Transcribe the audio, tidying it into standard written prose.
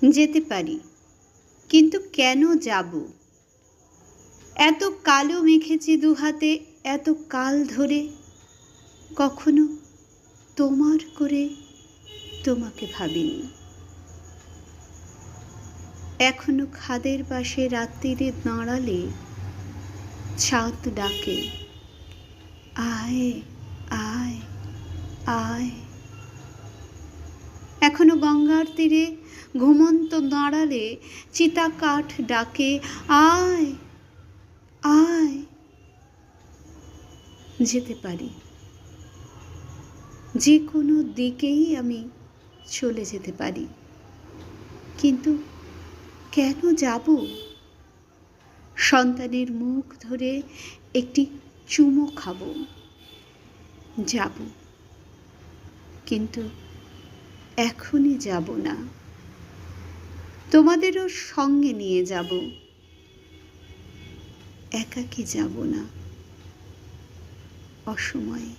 যেতে পারি, কিন্তু কেন যাব? এত কালো মেখেছি দুহাতে এত কাল ধরে, কখনো তোমার করে তোমাকে ভাবিনি। এখনো খাদের পাশে রাত্রিরে দাঁড়ালে ছাদ ডাকে, আয় আয় আয়। এখনো গঙ্গার তীরে ঘুমন্ত দাঁড়ালে চিতা কাঠ ডাকে, আয় আয়। যেতে পারি, যে কোনো দিকেই আমি চলে যেতে পারি, কিন্তু কেন যাব? সন্তানের মুখ ধরে একটি চুমো খাবো, যাব, কিন্তু এখনই যাব না। তোমাদেরও সঙ্গে নিয়ে যাব, একাকী যাব না অসময়ে।